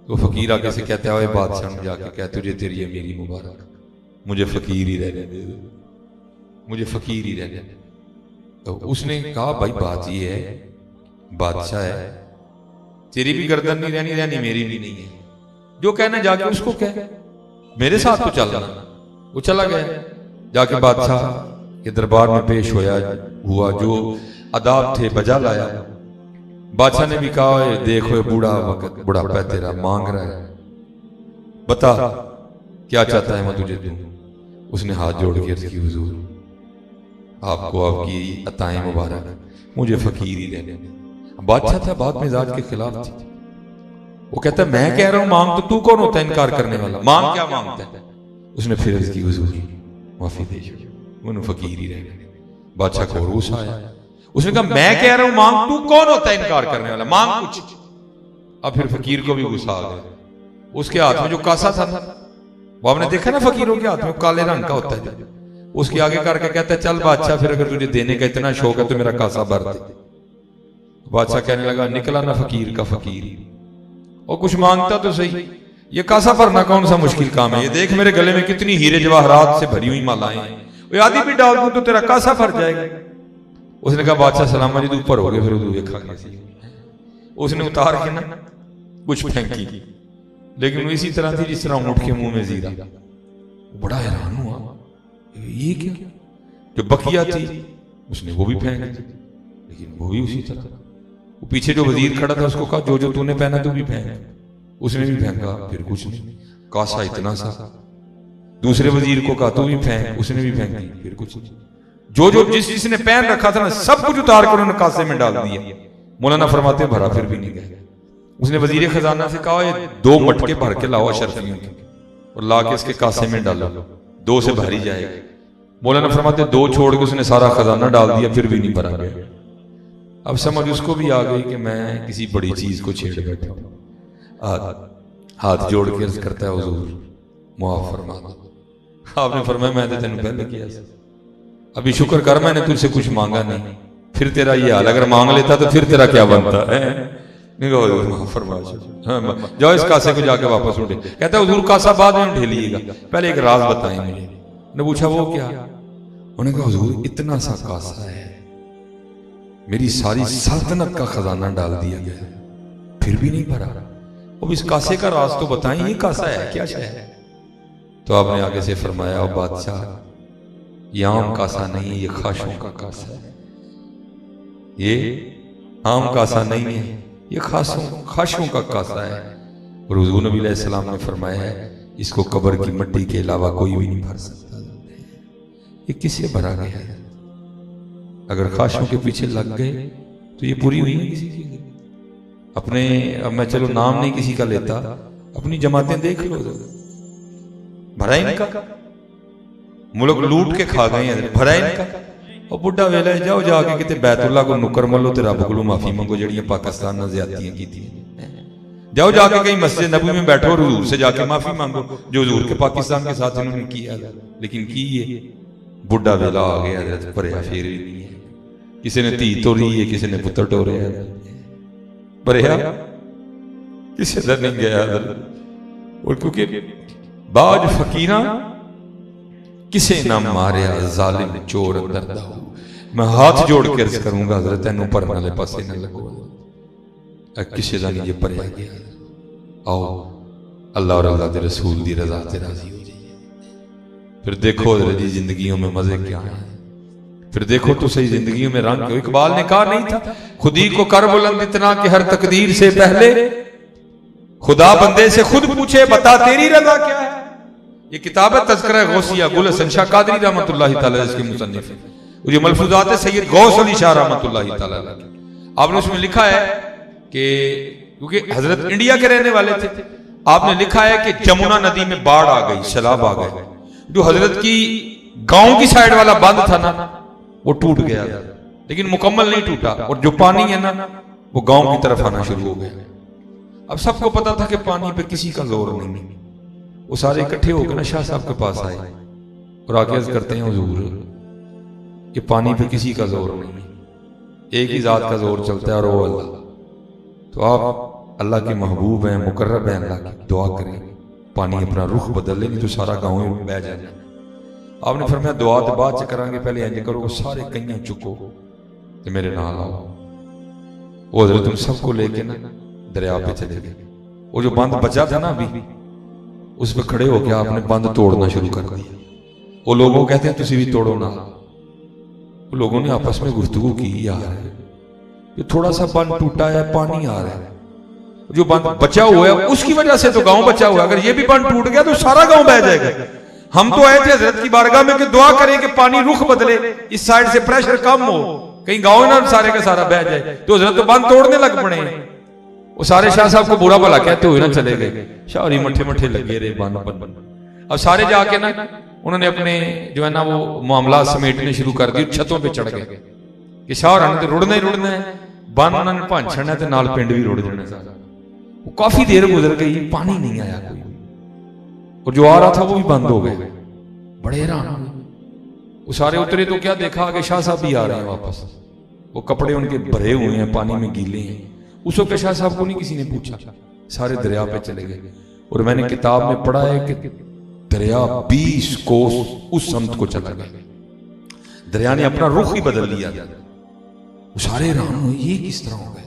तो फकीर आगे से कहता है बादशाह ने जाके कह तुझे तेरी अमीरी मुबारक, मुझे फकीर ही रहने दे, मुझे फकीर ही रहने दे। तो उसने कहा भाई बात ये है बादशाह है, तेरी भी गर्दन नहीं रहनी, रहनी मेरी भी नहीं है, जो कहना जाके उसको कह, मेरे साथ तो चलना। वो चला गया, जाके बादशाह के दरबार में पेश हुआ, जो अदाब थे बजा लाया। बादशाह ने भी कहा देखो बूढ़ा वक्त बुढ़ापा तेरा मांग रहा है, बता क्या चाहता है मैं तुझे दूं। उसने हाथ जोड़ के अर्ज की हुजूर आपको आपकी अताएं मुबारक, मुझे फकीर ही रहने दे। बादशाह था बात मिजाज के खिलाफ थी। वो कहता है मैं कह रहा हूं मांग, तो तू कौन होता है इनकार करने वाला, मांग क्या मांगता है? उसने फिर अर्ज की हुजूर माफी दीजिए, वो फकीर ही रहने दे। बादशाह को रूस आया, उसने कहा मैं कह रहा हूं मांग, तू कौन होता है इनकार करने वाला, मांग कुछ। अब फिर फकीर को भी गुस्सा आ गया। उसके हाथ में जो कासा था वो आपने देखा ना फकीरों के हाथ में काले रंग का होता है, उसके आगे करके कहता है चल बादशाह फिर अगर तुझे देने का इतना शौक है तो मेरा कासा भर दे। बादशाह कहने लगा निकला ना फकीर का फकीर, और कुछ मांगता तो सही, ये कासा भरना कौन सा मुश्किल काम है, ये देख मेरे गले में कितनी हीरे जवाहरात से भरी हुई मालाएं हैं, वो आदि भी डाल दूं तो तेरा कासा भर जाएगा। उसने कहा बादशाह सलाम जी ऊपर हो गए, फिर देखा। उसने उतार के ना कुछ फेंकी, लेकिन वो इसी तरह थी जिस तरह ऊंट के मुंह में जीरा। बड़ा हैरान हुआ ये क्या, जो बकिया थी उसने वो भी फेंक दी, लेकिन वो भी उसी तरह। वो पीछे जो वजीर खड़ा था उसको कहा जो जो तूने पहना तू भी फेंक, उसने भी फेंका, फिर कुछ नहीं, कासा इतना सा। दूसरे वजीर को कहा तू भी फेंक, उसने भी फेंक दी, फिर कुछ नहीं। जो जो जिसने पहन रखा था ना सब कुछ उतार कर उन्होंने कासे में डाल दिया। मौलाना फरमाते भरा फिर भी नहीं गया। उसने वजीर खजाना से कहा ये 2 मटके भर के लाओ अशरफियों के और ला के इसके कासे में डालो, 2 से भरी जाएगी। मौलाना फरमाते 2 छोड़ के उसने सारा खजाना डाल दिया, फिर भी नहीं भरा गया। अब समझ उसको भी आ गई कि मैं किसी बड़ी चीज को छेड़ बैठा हूं। हाथ जोड़ के अर्ज करता है हुजूर मुआफ फरमा दो। आपने फरमाया मैं तो तेन पहले किया, अभी शुक्र कर मैंने तुझसे कुछ मांगा नहीं, फिर तेरा ये हाल, अगर मांग लेता तो फिर तेरा क्या बनता है। जाओ इस कासे को जाके वापस उठे। कहता है हुजूर कासा बाद में उठे लीजिएगा, पहले एक राज बताएं मुझे। ने पूछा वो क्या? उन्होंने कहा हुजूर इतना सा कासा है, मेरी सारी सल्तनत का खजाना डाल दिया गया, फिर भी नहीं भरा। अब इस कासे का राज तो बताएं, ये कासा है क्या है? तो आपने आगे से फरमाया ओ बादशाह ये आम कासा नहीं है, ये खाशों का कासा है। ये आम कासा नहीं है, ये खाशों का कासा है। और हुजूर नबी अलैहिस्सलाम ने फरमाया है इसको कब्र की मिट्टी के अलावा कोई भी नहीं भर सकता। ये किससे भरा गया है? अगर खाशों के पीछे लग गए तो ये पूरी हुई है किसी की अपने। अब मैं चलो नाम नहीं किसी का लेता, अपनी जमातें देख लो, भरा इनका, मुल्क लूट के खा गए हैं, भरा इनका। और बुढ़ा वेला जाओ जाके किते बैतुल्ला को नुकर मलो ते रब को माफी मंगो जड़ियां पाकिस्तान नाल ज़्यादतियां कीतियां। जाओ जाके कहीं मस्जिद नबी में बैठो और हुजूर से जाके माफी मांगो जो हुजूर के पाकिस्तान के साथ इन्होंने किया। लेकिन की ये बुढ़ा वेला आ गया हजरत, भरिया फिर भी नहीं है। किसी ने धी तोड़ी है, किसी ने पुत्र टोरे है, भरिया किसी का नहीं गया। और क्योंकि बाज फकीरा किसे ना मारिया जालिम चोर अंदर दाऊ। मैं हाथ जोड़ के अर्ज करूंगा हजरत तेनू भरने वाले पासे न लगो, किसी का नहीं ये भरिया गया। आओ अल्लाह और अल्लाह के रसूल की रजा से राजी हो जाइए। फिर देखो हजरत जी जिंदगियों में मजे क्या है, फिर देखो तो सही जिंदगियों में रंग। इकबाल ने कहा नहीं था खुदी को कर बुलंद इतना कि हर तकदीर से पहले खुदा बंदे से खुद पूछे बता तेरी रजा क्या है। ये किताब है तज़किरा गौसिया, गुल हसन शाह कादरी रहमतुल्लाहि तआला इसके मुसन्निफ है। ये मलफूजात है सैयद गौस अली शाह रहमतुल्लाहि तआला। आपने उसमें लिखा है कि क्योंकि हजरत इंडिया के रहने वाले थे, आपने लिखा है कि जमुना नदी में बाढ़ आ गई, सैलाब आ गए। जो हजरत की गांव की साइड वाला बंद था ना वो टूट गया, लेकिन मुकम्मल नहीं टूटा। और जो पानी है ना वो गांव की तरफ आना शुरू हो गया। अब सबको पता था कि पानी पे किसी का जोर नहीं। वो सारे इकट्ठे होकर ना शाह साहब के पास आए और आके अर्ज करते हैं हुजूर कि पानी पे किसी का जोर नहीं, एक ही जात का जोर चलता है और वो अल्लाह। तो आप अल्लाह के महबूब हैं, मुकर्रब हैं, अल्लाह की दुआ करें पानी अपना रुख बदल ले, नहीं तो सारा गाँव में बह जाए। आपने फरमाया दुआ तो बाद च करांगे, पहले इंज करो सारे कईयां चुको तो मेरे नाल आओ। वो हजरत उन सबको लेके ना दरिया पे चले गए। वो जो बंद बचा था ना अभी उस पर खड़े होकर आपने बंद तोड़ना शुरू कर दिया। वो लोगों कहते हैं तुसी भी तोड़ो ना। वो लोगों ने आपस में गुफ्तगू की, यार ये थोड़ा सा बंद टूटा है, पानी आ रहा है, जो बंद बचा हुआ है उसकी वजह से तो गांव बचा हुआ है, अगर ये भी बंद टूट गया तो सारा गांव बह जाएगा। हम तो आए थे हजरत की बारगाह में कि दुआ करें कि पानी रुख बदले, इस साइड से प्रेशर कम हो, कहीं गांव ना सारे का सारा बह जाए। तो हजरत तो बंद तोड़ने लग पड़े। वो सारे शाह साहब को बुरा भला कहते हुए ना चले गए, शाहरी मठे मठे लगे रहे बन। अब सारे जाके ना उन्होंने अपने जो है ना वो मामला समेटने शुरू कर दिए, छतों पे चढ़ गए कि शाहरा ने तो रुड़ना ही रुड़ना है, बन उन्होंने भंन छड़ना तो नाल पिंड भी रुड़ जाना सारा। वो काफी देर गुजर गई, पानी नहीं आया कोई, और जो आ रहा था वो भी बंद हो गए। बड़े हैरान हुए। वो सारे उतरे तो क्या देखा आगे शाह साहब भी आ रहे हैं वापस, वो कपड़े उनके भरे हुए हैं, पानी में गीले हैं। उस वक्त शाह साहब को नहीं किसी ने पूछा, सारे दरिया पे चले गए। और मैंने किताब में पढ़ा है कि दरिया 20 कोस उस समत को चला गया, दरिया ने अपना रुख ही बदल लिया। वो सारे हैरान हुए, ये किस तरह हो गए।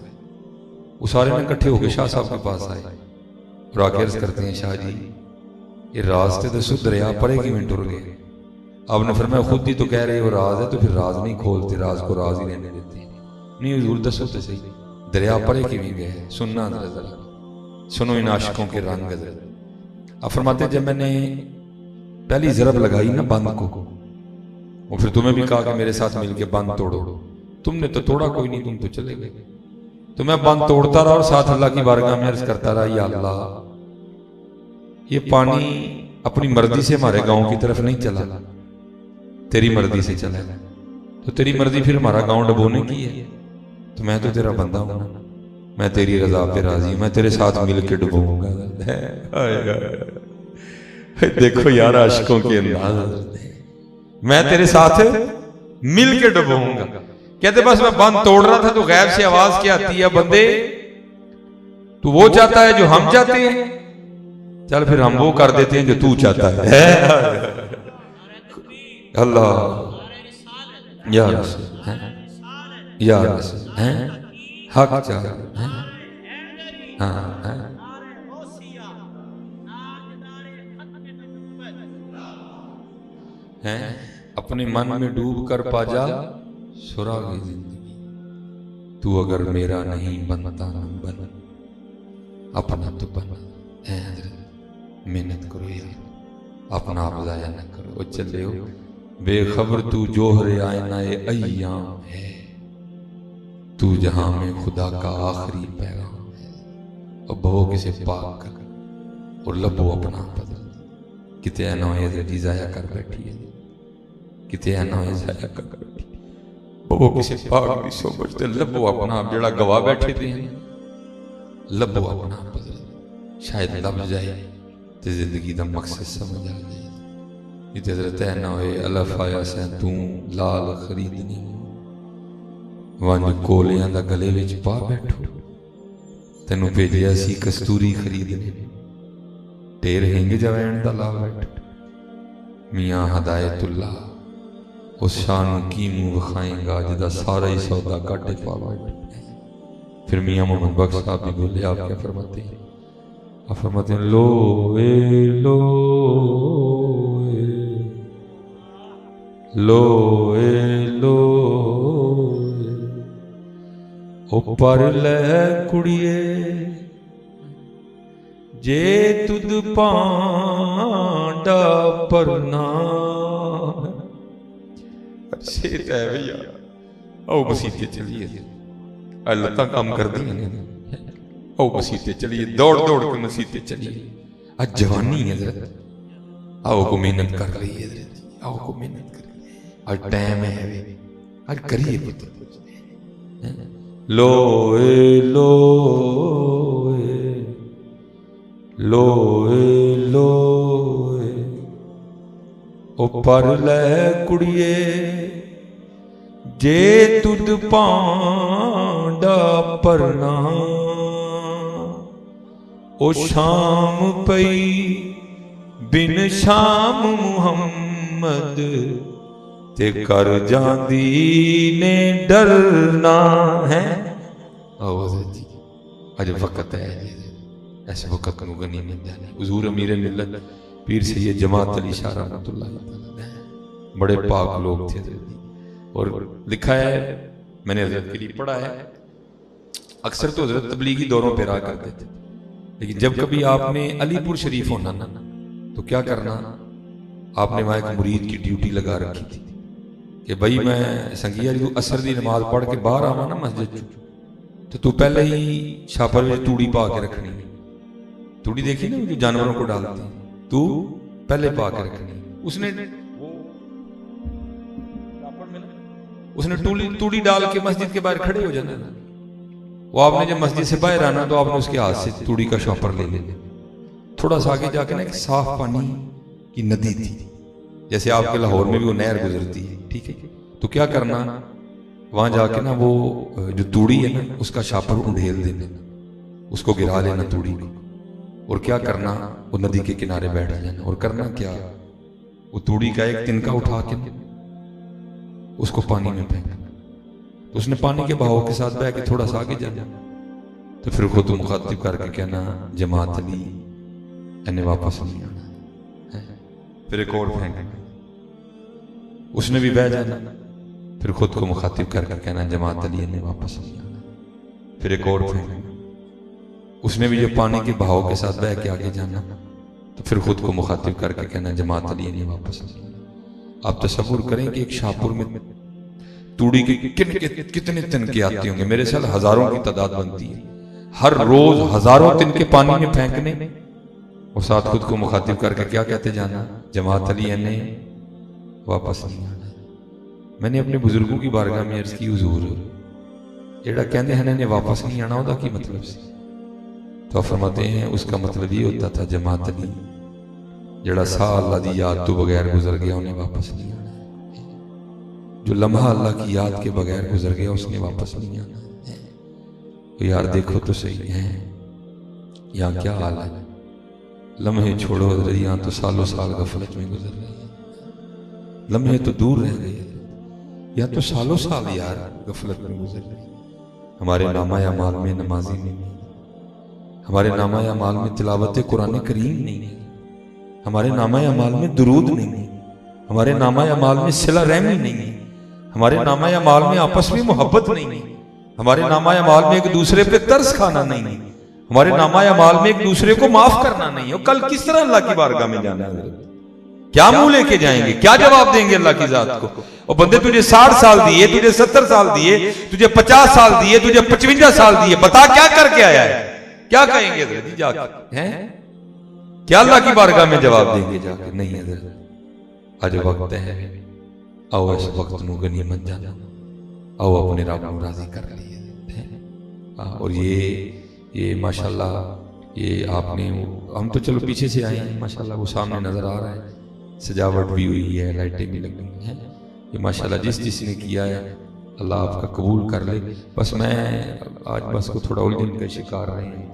वो सारे में इकट्ठे होकर शाह साहब के पास आए और आके अर्ज करते हैं शाह जी ये रास्ते दसो दरिया परे किवें टुर गए। आपने फरमाया खुद ही तो कह रहे हो राज है, तो फिर राज नहीं खोलते, राज को राज ही रहने देते। नहीं हुजूर दसो तो सही, दरिया परे किवें गए, सुनना जरा, सुनो इन आशिकों के रंग। आप फरमाते जब मैंने पहली जरब लगाई ना बंद को, और फिर तुम्हें भी कहा कि मेरे साथ मिलके बंद तोड़ो, तुमने तो तोड़ा कोई नहीं, तुम तो चले गए। तो मैं बंद तोड़ता रहा और साथ अल्लाह की बारगाह में अर्ज करता रहा, या अल्लाह ये पानी अपनी मर्जी से हमारे गांव की तरफ नहीं चला, तेरी मर्जी से चला, तो तेरी मर्जी फिर हमारा गांव डुबोने की है। तो मैं तो तेरा बंदा हूं, मैं तेरी रजा पे राजी, मैं तेरे साथ मिलके डुबोऊंगा। देखो यार आशिकों के अंदाज, मैं तेरे साथ मिलके डुबोऊंगा। कहते बस मैं बंद तोड़ रहा था तो गैब से आवाज क्या आती है, बंदे तू वो चाहता है जो हम चाहते हैं, चल फिर हम वो कर देते हैं जो तू चाहता है। अल्लाह या रसूल या रसूल हक चाह अपने मन में डूब कर पा जा सुराग जिंदगी, तू अगर मेरा नहीं बनता न बन, अपना तो बन। मेहनत करो यार, अपना आप जाया न करो। वो चले हो बेखबर तू जोहरे आईना अय्याम है, तू जहां में खुदा का आखिरी पैगाम है। और बहो किसे पाक कर और लबो अपना बदल, किते ना हो जाया कर बैठी है, किते ना हो जाया कर बैठी। बहो किसे पाक भी सोचते लबो अपना जेड़ा गवा बैठे थे, लबो अपना बदल, शायद लब जाए तो जिंदगी का मकसद समझ आ जाए। हजरत ना होए अलफ आया सै तू लाल खरीदनी, वंज कोलियां दा गले विच पा बैठो, तेनू भेजिया सी कस्तूरी खरीदने, ढेर हिंग जवैन दा ला बैठो। मियां हदायतुल्लाह उस शान की मुंह विखाएगा जिदा सारा ही सौदा काटे पा बैठो। फिर मियां मोहम्मद बख्श साहब भी बोले, आप क्या फरमाते हैं? आप फरमाते हैं लो ए लो लो ए लो ओ पर ले कुड़िए जे तुद पांडा परना। शेर है भैया, आओ मसीते चलिए, लत्तां काम कर दी ने, आओ मसीते चलिए, दौड़ दौड़ के मसीते चलिए। आज जवानी है जरा, आओ को मेहनत कर रही है, आओ को मेहनत कर, आज टाइम है, आज करिए पुत्र। लो ए लो ए लो ए लो ए ओ पर ले कुड़िए जे तुद पांडा परना। ओ शाम पई बिन शाम मुहम्मद ते कर जांदी ने डरना है। अज वक्त है, ऐसे वक्त को गनी मिल जाने। हुजूर अमीर मिल्लत पीर सैयद जमात अली शाह रहमतुल्लाह बड़े पाक लोग थे। और लिखा है, मैंने हजरत के लिए पढ़ा है, अक्सर तो हजरत तबलीगी दौरों पर रहा करते थे, लेकिन जब कभी आपने अलीपुर शरीफ होना ना तो क्या करना, आपने वहां एक मुरीद की ड्यूटी लगा रखी थी कि भाई मैं संगिया जी असर की नमाज पढ़ के बाहर आवा ना मस्जिद तो तू पहले ही छापर में तूड़ी पा के रखनी। तूड़ी देखी ना जो जानवरों को डालती, तू पहले पा के रखनी। उसने तूड़ी डाल के मस्जिद के बाहर खड़े हो जाना। वो आपने जब मस्जिद से बाहर आना तो आपने उसके हाथ से तूड़ी का शॉपर ले लेना। थोड़ा सा आगे जाके ना एक साफ पानी की नदी थी, जैसे आपके लाहौर में भी वो नहर गुजरती है, ठीक है। तो क्या करना, वहां जाके ना वो जो तूड़ी है ना उसका शापर उंडेल देना, उसको गिरा लेना तूड़ी को, और क्या करना, वो नदी के किनारे बैठ जाना। और करना क्या, वो तूड़ी का एक तिनका उठा के उसको पानी में फेंकना। तो उसने पानी के बहाव के साथ बह के थोड़ा सा आगे जाना, तो फिर खुद मुखातिब करके कहना, जमात अली इन्हें वापस नहीं आना। फिर एक और फेंकना, उसने भी बह जाना, फिर खुद को मुखातिब करके कहना जमात अली ने वापस नहीं आना, फिर एक और फेंकना, उसने भी जो पानी के बहाव के साथ बह के आगे जाना, तो फिर खुद को मुखातिब करके कहना जमात अली ने वापस नहीं आना। आप तसव्वुर करें कि एक शाहपुर में तूड़ी के कितने तिनके आते होंगे, मेरे साल हजारों की तादाद बनती है, हर रोज हजारों तिनके पानी में फेंकने, और साथ खुद को मुखातिब करके क्या कहते जाना, जमात अली ने वापस नहीं आना। मैंने अपने बुजुर्गों की बारगाह में अर्ज की, हुजूर जेड़ा कहते हैं ने वापस नहीं आना, ओदा की मतलब सी? तो फरमाते हैं उसका मतलब ये होता था जमात अली जेड़ा साह अल्लाह की याद तो बगैर गुजर गया उन्हें वापस नहीं आना, जो लम्हा अल्लाह की याद के बगैर गुजर गया उसने वापस नहीं आना। तो यार देखो तो सही है यहाँ क्या हाल है, लम्हे छोड़ो यहाँ तो सालों साल गफलत में गुजर रहे हैं, लम्हे तो दूर रह गए, या तो सालों साल यार गफलत में गुजर रहे। हमारे नामा अमाल में नमाजी नहीं, हमारे नामा अमाल में तिलावत कुरान करीम नहीं, हमारे नामा अमाल में दुरूद नहीं, हमारे नामा अमाल में सिला रहमी नहीं, हमारे नामा अमाल में आपस में मोहब्बत नहीं, हमारे नामा अमाल में एक दूसरे पे तरस खाना नहीं, हमारे नामा अमाल में एक दूसरे को माफ करना नहीं। और कल किस तरह अल्लाह की बारगाह में जाना है, क्या मुंह लेके जाएंगे, क्या जवाब देंगे अल्लाह की जात को? और बंदे तुझे 60 साल दिए, तुझे 70 साल दिए, तुझे 50 साल दिए, तुझे 55 साल दिए, बता क्या करके आया है? क्या कहेंगे जाके? हैं क्या अल्लाह की बारगाह में जवाब देंगे जाके? नहीं है, आज वक्त है, आओ इस वक्त नू गनीमत जाना, आओ अपने रब को राजी कर लिए। और ये माशाल्लाह ये आपने, हम तो चलो पीछे से आए हैं, माशाल्लाह वो सामने नजर आ रहा है, सजावट भी हुई है, लाइटें भी लगी हुई हैं, ये माशाल्लाह जिसने किया है अल्लाह आपका कबूल कर ले। बस मैं आज बस को थोड़ा उलझन का शिकार रहे हैं,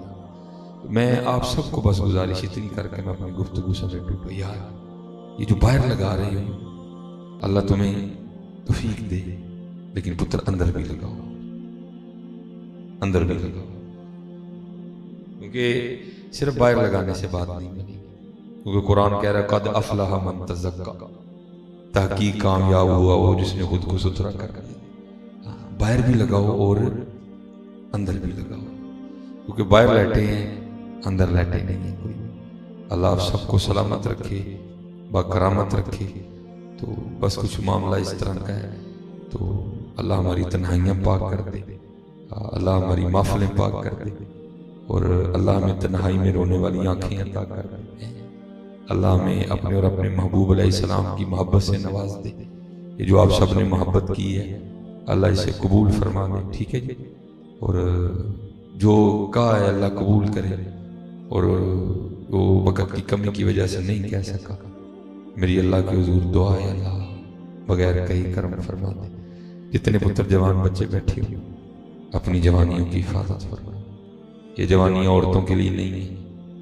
मैं आप सबको बस गुजारिश इतनी करके मैं अपनी गुफ्तगू से टूटो, यार ये जो बाहर लगा रहे हो अल्लाह तुम्हें तौफीक दे, लेकिन पुत्र अंदर भी लगाओ, अंदर भी लगाओ, क्योंकि सिर्फ बाहर लगाने से बात नहीं बनेगी, क्योंकि कुरान कह रहा है कद अफलाह मन तज़क्का, तहकीक कामयाब हुआ वो जिसने खुद को सुथरा कर दिया। बाहर भी लगाओ और अंदर भी लगाओ, क्योंकि बाहर लाइटें हैं, अंदर लाइटें नहीं है कोई। अल्लाह आप सबको सलामत रखे, बाकरामत रखे। तो बस कुछ मामला इस तरह का है, तो अल्लाह हमारी तन्हाइयाँ पाक कर दे, अल्लाह हमारी महफिलें पाक कर दे, और अल्लाह हमें तन्हाई में रोने वाली आंखें अता कर दे, अल्लाह हमें अपने और अपने महबूब अलैहिस्सलाम की मोहब्बत से नवाज दे। ये जो आप सब ने मोहब्बत की है अल्लाह इसे कबूल फरमा दे, ठीक है जी। और जो कहा है अल्लाह कबूल करे, और वो वक़्त की कमी की वजह से नहीं कह सका, मेरी अल्लाह के हुजूर दुआ है अल्लाह बगैर कहीं कर्म फरमा दे। जितने पुत्र जवान बच्चे बैठे हो अपनी जवानियों की हिफाजत फरमा। ये जवानियाँ औरतों के लिए नहीं है,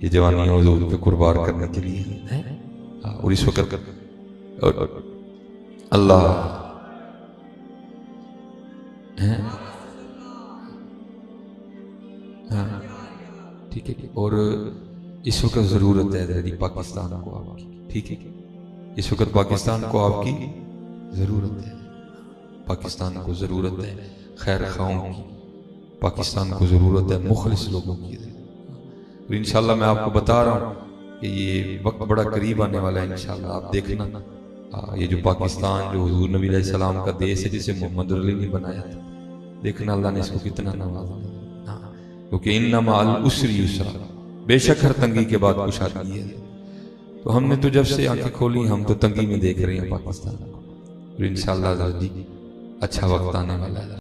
ये जवानियाँ हुजूर पे कुर्बान करने के लिए है। और इस वक्त अल्लाह है, हाँ ठीक है। और इस वक्त जरूरत है दीदी पाकिस्तान को आपकी, ठीक है। इस वक्त पाकिस्तान को आपकी जरूरत है, पाकिस्तान को जरूरत है खैर खाओं की, पाकिस्तान को जरूरत है मुखलिस लोगों की। और इंशाल्लाह मैं आपको बता रहा हूँ कि ये वक्त बड़ा करीब आने वाला है इंशाल्लाह। आप देखना ये जो पाकिस्तान जो हुजूर नबी अलैहि सलाम का देश है, जिसे मोहम्मद अली ने बनाया था, देखना अल्लाह ने इसको कितना नवाजा, क्योंकि इन्ना माल उसरी युसरा, बेशक हर तंगी के बाद कुशादगी है। तो हमने तो जब से आंखें खोली हम तो तंगी में देख रहे हैं पाकिस्तान को, और इंशाल्लाह अच्छा वक्त आने वाला है।